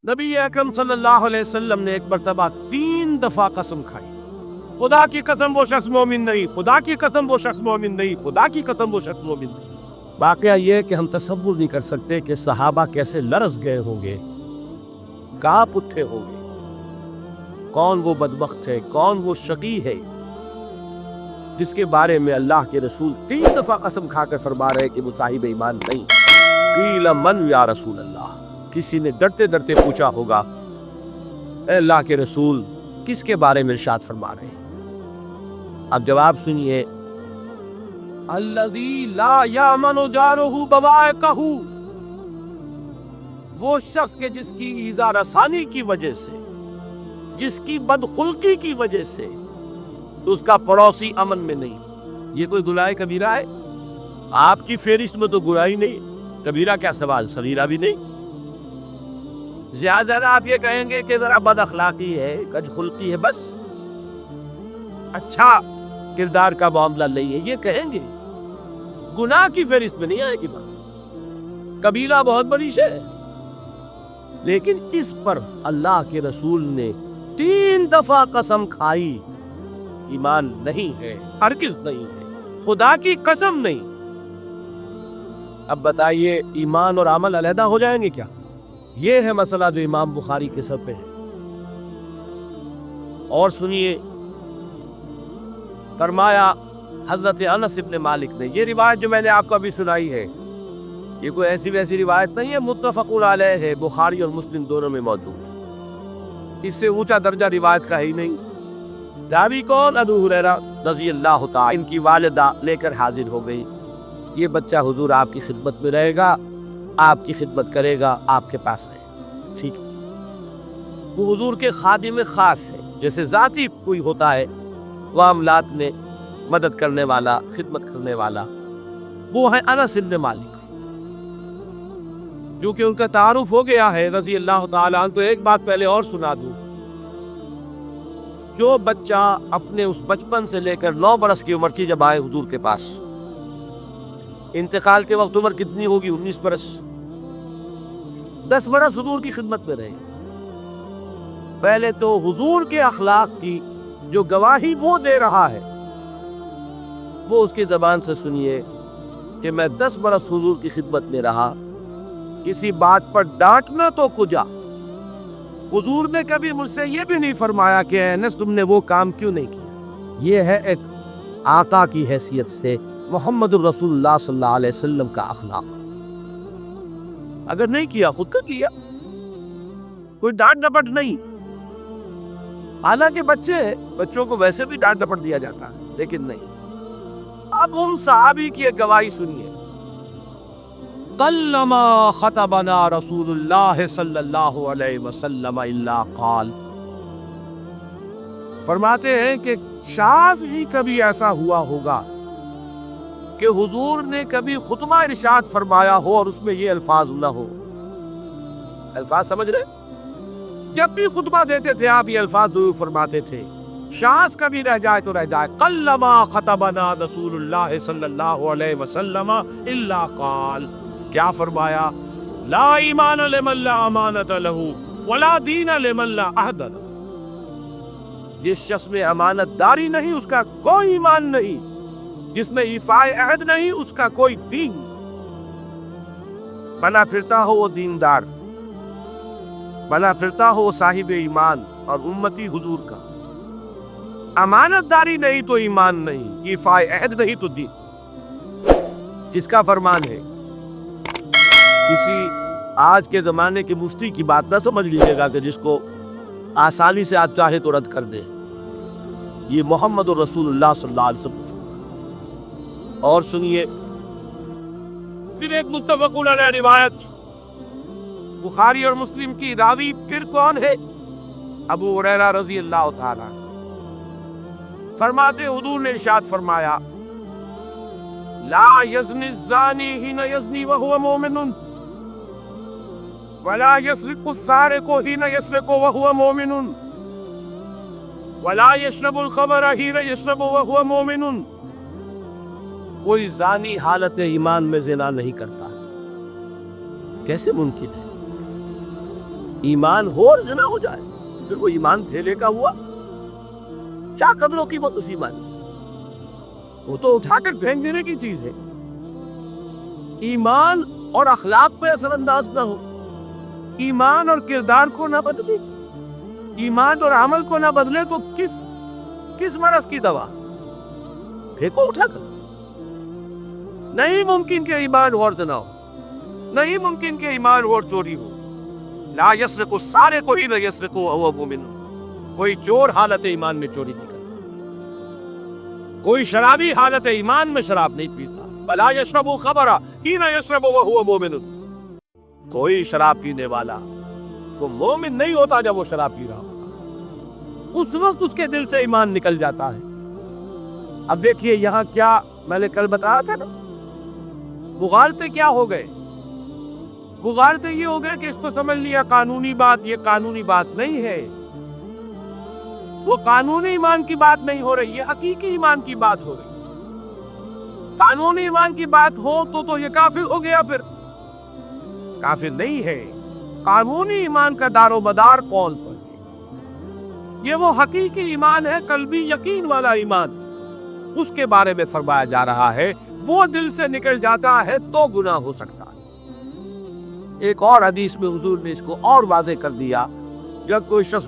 نبی اکرم صلی اللہ علیہ وسلم نے ایک مرتبہ 3 دفعہ قسم کھائی، خدا کی قسم وہ شخص مومن نہیں، خدا کی قسم وہ شخص مومن نہیں، خدا کی قسم وہ شخص مومن نہیں۔ واقعہ یہ ہے کہ ہم تصور نہیں کر سکتے کہ صحابہ کیسے لرز گئے ہوں گے، کانپ اٹھے ہوں گے۔ کون وہ بدبخت ہے، کون وہ شقی ہے جس کے بارے میں اللہ کے رسول 3 دفعہ قسم کھا کر فرما رہے کہ وہ صاحب ایمان نہیں۔ قیل من یا رسول اللہ، کسی نے ڈرتے ڈرتے پوچھا ہوگا اے اللہ کے رسول کس کے بارے میں ارشاد فرما رہے ہیں؟ اب جواب سنیے، الذی لا یامن جارہ بوائقہ، وہ شخص کے جس کی ایذا رسانی کی وجہ سے، جس کی بدخلقی کی وجہ سے اس کا پڑوسی امن میں نہیں۔ یہ کوئی گناہ کبیرہ ہے؟ آپ کی فہرست میں تو گناہ ہی نہیں، کبیرہ کیا سوال، صغیرہ بھی نہیں۔ زیادہ زیادہ آپ یہ کہیں گے کہ ذرا بد اخلاقی ہے، کج خلقی ہے، بس اچھا کردار کا معاملہ نہیں ہے، یہ کہیں گے، گناہ کی فہرست میں نہیں آئے گی بات۔ کبیرہ بہت بڑی شے ہے، لیکن اس پر اللہ کے رسول نے 3 دفعہ قسم کھائی، ایمان نہیں ہے، ہرگز نہیں ہے، خدا کی قسم نہیں۔ اب بتائیے ایمان اور عمل علیحدہ ہو جائیں گے کیا؟ یہ ہے مسئلہ جو امام بخاری کے سر پہ ہے۔ اور سنیے، فرمایا حضرت انس ابن مالک نے، یہ روایت جو میں نے آپ کو ابھی سنائی ہے یہ کوئی ایسی ویسی روایت نہیں ہے، متفق علیہ ہے، بخاری اور مسلم دونوں میں موجود، اس سے اونچا درجہ روایت کا ہی نہیں۔ راوی کون؟ ابو ہریرہ رضی اللہ تعالی، ان کی والدہ لے کر حاضر ہو گئی، یہ بچہ حضور آپ کی خدمت میں رہے گا، آپ کی خدمت کرے گا، آپ کے پاس رہے گا، ٹھیک ہے۔ وہ حضور کے خادم خاص ہے، جیسے ذاتی کوئی ہوتا ہے معاملات میں مدد کرنے والا، خدمت کرنے والا، وہ ہے انس بن مالک۔ جو کہ ان کا تعارف ہو گیا ہے رضی اللہ تعالیٰ عنہ، تو ایک بات پہلے اور سنا دوں، جو بچہ اپنے اس بچپن سے لے کر 9 برس کی عمر کی جب آئے حضور کے پاس، انتقال کے وقت عمر کتنی ہوگی؟ 19 برس، 10 برس حضور کی خدمت میں رہے۔ پہلے تو حضور کے اخلاق کی جو گواہی وہ دے رہا ہے وہ اس کی زبان سے سنیے کہ میں 10 برس حضور کی خدمت میں رہا، کسی بات پر ڈانٹنا تو کجا، حضور نے کبھی مجھ سے یہ بھی نہیں فرمایا کہ اے انس تم نے وہ کام کیوں نہیں کیا۔ یہ ہے ایک آقا کی حیثیت سے محمد الرسول اللہ صلی اللہ علیہ وسلم کا اخلاق۔ اگر نہیں کیا خود کر لیا، کوئی ڈانٹ ڈپٹ نہیں۔ حالانکہ بچوں کو ویسے بھی ڈانٹ ڈپٹ دیا جاتا ہے، لیکن نہیں۔ اب ہم صحابی کی ایک گواہی سنیے، قلما خطبنا رسول اللہ صلی اللہ علیہ وسلم الا قال، فرماتے ہیں کہ شاذ ہی کبھی ایسا ہوا ہوگا کہ حضور نے کبھی خطبہ ارشاد فرمایا ہو اور اس میں یہ الفاظ نہ ہو۔ الفاظ سمجھ رہے؟ جب بھی خطبہ دیتے تھے آپ یہ الفاظ ضرور فرماتے تھے، شاذ کبھی رہ جائے تو رہ جائے، قلما خطبنا رسول اللہ صلی اللہ علیہ وسلم الا قال، کیا فرمایا؟ لا ایمان لمن لا امانت لہ ولا دین لمن لا عہد لہ، جس شخص میں امانت داری نہیں اس کا کوئی ایمان نہیں، جس میں ایفاء عہد نہیں اس کا کوئی دین۔ بنا پھرتا ہو وہ دیندار، بنا پھرتا ہو وہ صاحب ایمان اور امتی حضور کا، امانت داری نہیں تو ایمان نہیں، ایفاء عہد نہیں تو دین۔ جس کا فرمان ہے، کسی آج کے زمانے کے مفتی کی بات نہ سمجھ لیجیے گا کہ جس کو آسانی سے آج چاہے تو رد کر دے، یہ محمد الرسول اللہ صلی اللہ علیہ وسلم۔ اور سنیے پھر ایک متفق علیہ روایت، بخاری اور مسلم کی، راوی پھر کون ہے؟ ابو ہریرہ رضی اللہ تعالیٰ، فرماتے حضور نے ارشاد فرمایا لا یزنی الزانی حین یزنی وہو مومن ولا یسرق السارق حین یسرق وہو مومن ولا یشرب الخمر حین یشرب وہو مومن، کوئی زانی حالت ایمان میں زنا نہیں کرتا۔ کیسے ممکن ہے؟ ایمان ہو اور زنا ہو جائے پھر وہ ایمان تھیلے کا ہوا؟ کیا قدر و قیمت اس ایمان کی؟ وہ تو اٹھا کر پھینک دینے کی چیز ہے۔ ایمان اور اخلاق پہ اثر انداز نہ ہو، ایمان اور کردار کو نہ بدلے، ایمان اور عمل کو نہ بدلے تو کس مرض کی دوا؟ پھینکو اٹھا کر۔ نہیں ممکن کہ ایمان اور زنا ہو، نہیں ممکن کہ ایمان اور چوری ہو۔ لا یسرق السارق حین یسرق وهو مؤمن، کوئی چور حالت ایمان میں چوری نہیں کرتا، کوئی شرابی حالت ایمان میں شراب نہیں پیتا۔ ولا یشرب الخمر حین یشرب وهو مؤمن، کوئی شراب پینے والا وہ مومن نہیں ہوتا جب وہ شراب پی رہا ہوتا، اس وقت اس کے دل سے ایمان نکل جاتا ہے۔ اب دیکھیے یہاں کیا میں نے کل بتایا تھا نا، مغالطے کیا ہو گئے؟ مغالطے یہ ہو گئے کہ اس کو سمجھ لیا قانونی بات، یہ قانونی بات نہیں ہے، وہ قانونی ایمان کی بات نہیں ہو رہی، یہ حقیقی ایمان کی بات ہو رہی۔ قانونی ایمان کی بات ہو تو یہ کافر ہو گیا، پھر کافر نہیں ہے۔ قانونی ایمان کا دار و مدار قول پر ہے، یہ وہ حقیقی ایمان ہے، قلبی یقین والا ایمان، اس کے بارے میں فرمایا جا رہا ہے وہ دل سے نکل جاتا ہے تو گناہ ہو سکتا ہے۔ ایک اور حدیث میں حضور نے اس کو اور واضح کر دیا، جب کوئی شخص